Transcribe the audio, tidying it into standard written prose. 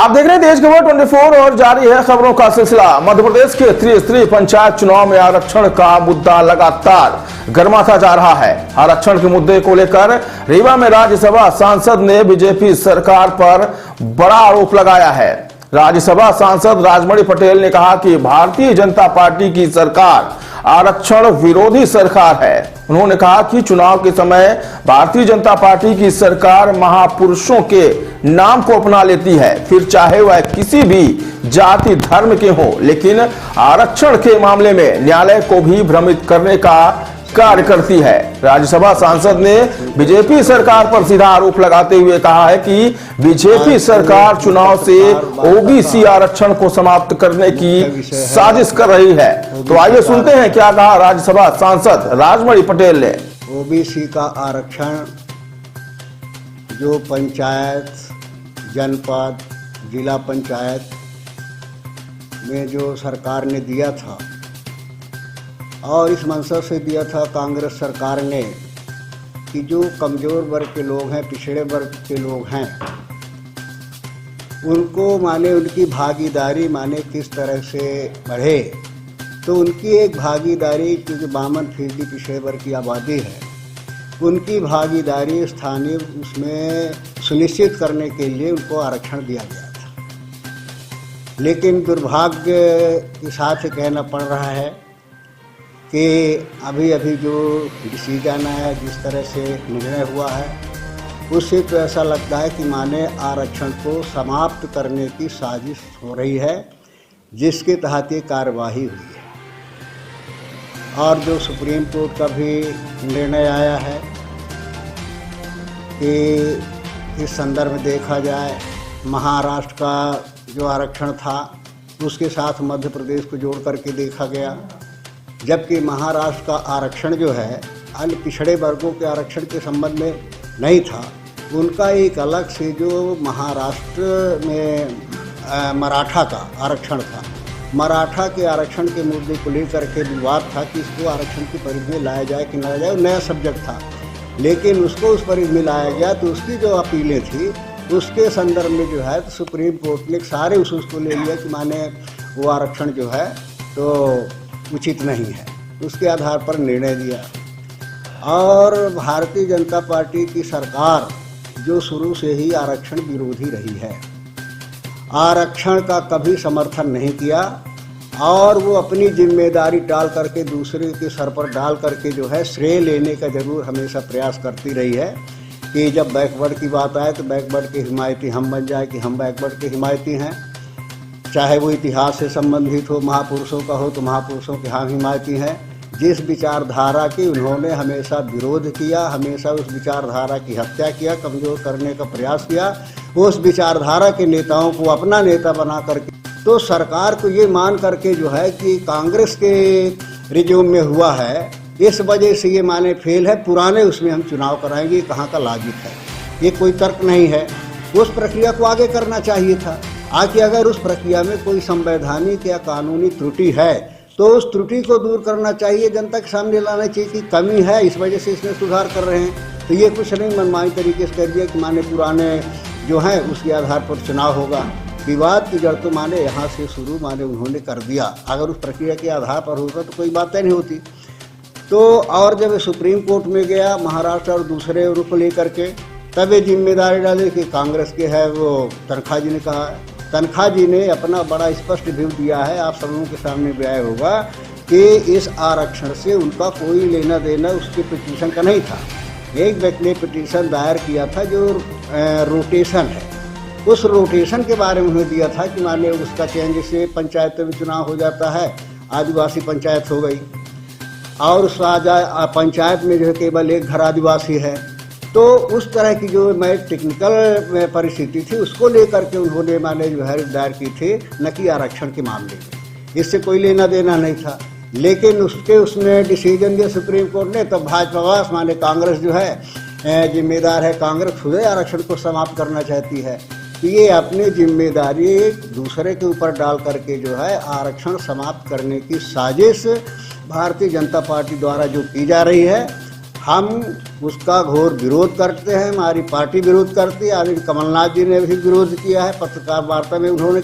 आप देख रहे हैं देश खबर 24 और जारी है खबरों का सिलसिला। मध्य प्रदेश के त्रिस्तरीय पंचायत चुनाव में आरक्षण का मुद्दा लगातार गर्माता जा रहा है। आरक्षण के मुद्दे को लेकर रीवा में राज्यसभा सांसद ने बीजेपी सरकार पर बड़ा आरोप लगाया है। राज्यसभा सांसद राजमणि पटेल ने कहा कि भारतीय जनता पार्टी की सरकार आरक्षण विरोधी सरकार है। उन्होंने कहा कि चुनाव के समय भारतीय जनता पार्टी की सरकार महापुरुषों के नाम को अपना लेती है, फिर चाहे वह किसी भी जाति धर्म के हो, लेकिन आरक्षण के मामले में न्यायालय को भी भ्रमित करने का कार्य करती है। राज्यसभा सांसद ने बीजेपी सरकार पर सीधा आरोप लगाते हुए कहा है कि बीजेपी सरकार चुनाव से ओबीसी आरक्षण को समाप्त करने की साजिश कर रही है। तो आइए सुनते हैं क्या कहा राज्यसभा सांसद राजमणि पटेल ने। ओबीसी का आरक्षण जो पंचायत, जनपद, जिला पंचायत में जो सरकार ने दिया था और इस मंशा से दिया था कांग्रेस सरकार ने कि जो कमज़ोर वर्ग के लोग हैं, पिछड़े वर्ग के लोग हैं, उनको माने उनकी भागीदारी माने किस तरह से बढ़े। तो उनकी एक भागीदारी, क्योंकि 52% पिछड़े वर्ग की आबादी है, उनकी भागीदारी स्थानीय उसमें सुनिश्चित करने के लिए उनको आरक्षण दिया गया था। लेकिन दुर्भाग्य के साथ कहना पड़ रहा है कि अभी जो डिसीजन है, जिस तरह से निर्णय हुआ है, उससे तो ऐसा लगता है कि माने आरक्षण को समाप्त करने की साजिश हो रही है, जिसके तहत ये कार्यवाही हुई है। और जो सुप्रीम कोर्ट का भी निर्णय आया है कि इस संदर्भ में देखा जाए, महाराष्ट्र का जो आरक्षण था उसके साथ मध्य प्रदेश को जोड़ करके देखा गया, जबकि महाराष्ट्र का आरक्षण जो है अन्य पिछड़े वर्गों के आरक्षण के संबंध में नहीं था। उनका एक अलग से जो महाराष्ट्र में मराठा का आरक्षण था, मराठा के आरक्षण के मुद्दे को लेकर के विवाद था कि इसको आरक्षण की परिधि में लाया जाए कि न लाया जाए। नया सब्जेक्ट था, लेकिन उसको उस परिधि में लाया गया। तो उसकी जो अपीलें थी उसके संदर्भ में जो है तो सुप्रीम कोर्ट ने सारे उसको ले लिया कि माने वो आरक्षण जो है तो उचित नहीं है। उसके आधार पर निर्णय दिया। और भारतीय जनता पार्टी की सरकार जो शुरू से ही आरक्षण विरोधी रही है, आरक्षण का कभी समर्थन नहीं किया और वो अपनी जिम्मेदारी टाल करके दूसरे के सर पर डाल करके जो है श्रेय लेने का जरूर हमेशा प्रयास करती रही है कि जब बैकवर्ड की बात आए तो बैकवर्ड के हिमायती हम बन जाए कि हम बैकवर्ड के हिमायती हैं। चाहे वो इतिहास से संबंधित हो, महापुरुषों का हो तो महापुरुषों के हम हिमायती हैं। जिस विचारधारा की उन्होंने हमेशा विरोध किया, हमेशा उस विचारधारा की हत्या किया, कमज़ोर करने का प्रयास किया, उस विचारधारा के नेताओं को अपना नेता बना करके, तो सरकार को ये मान करके जो है कि कांग्रेस के रिज्यूम में हुआ है, इस वजह से ये माने फेल है, पुराने उसमें हम चुनाव कराएंगे, ये कहाँ का लॉजिक है? ये कोई तर्क नहीं है। उस प्रक्रिया को आगे करना चाहिए था। आगे अगर उस प्रक्रिया में कोई संवैधानिक या कानूनी त्रुटि है तो उस त्रुटि को दूर करना चाहिए, जनता के सामने लाना चाहिए कि कमी है, इस वजह से इसमें सुधार कर रहे हैं। तो ये कुछ नहीं मनमानी तरीके से कर दिया कि माने पुराने जो हैं उसके आधार पर चुनाव होगा। विवाद की जड़ तो माने यहाँ से शुरू माने उन्होंने कर दिया। अगर उस प्रक्रिया के आधार पर होता तो कोई बातें नहीं होती। तो और जब सुप्रीम कोर्ट में गया महाराष्ट्र और दूसरे रुख लेकर के, तब ये जिम्मेदारी डाली कि कांग्रेस के है वो तनखा जी ने कहा। तनखा जी ने अपना बड़ा स्पष्ट व्यू दिया है, आप सब लोगों के सामने भी आया होगा कि इस आरक्षण से उनका कोई लेना देना उसके पिटीशन का नहीं था। एक व्यक्ति ने पिटीशन दायर किया था जो रोटेशन है, उस रोटेशन के बारे में उन्होंने दिया था कि माने उसका चेंज से पंचायतों में चुनाव हो जाता है, आदिवासी पंचायत हो गई और उस पंचायत में जो है केवल एक घर आदिवासी है। तो उस तरह की जो मैं टेक्निकल परिस्थिति थी उसको लेकर के उन्होंने माने जो है दायर की थी, न कि आरक्षण के मामले में। इससे कोई लेना देना नहीं था। लेकिन उसमें डिसीजन दिया सुप्रीम कोर्ट ने, तब भाजपा माने कांग्रेस जो है जिम्मेदार है, कांग्रेस खुद आरक्षण को समाप्त करना चाहती है। तो ये अपनी जिम्मेदारी दूसरे के ऊपर डाल करके जो है आरक्षण समाप्त करने की साजिश भारतीय जनता पार्टी द्वारा जो की जा रही है, हम उसका घोर विरोध करते हैं, हमारी पार्टी विरोध करती है। आज कमलनाथ जी ने भी विरोध किया है, पत्रकार वार्ता में उन्होंने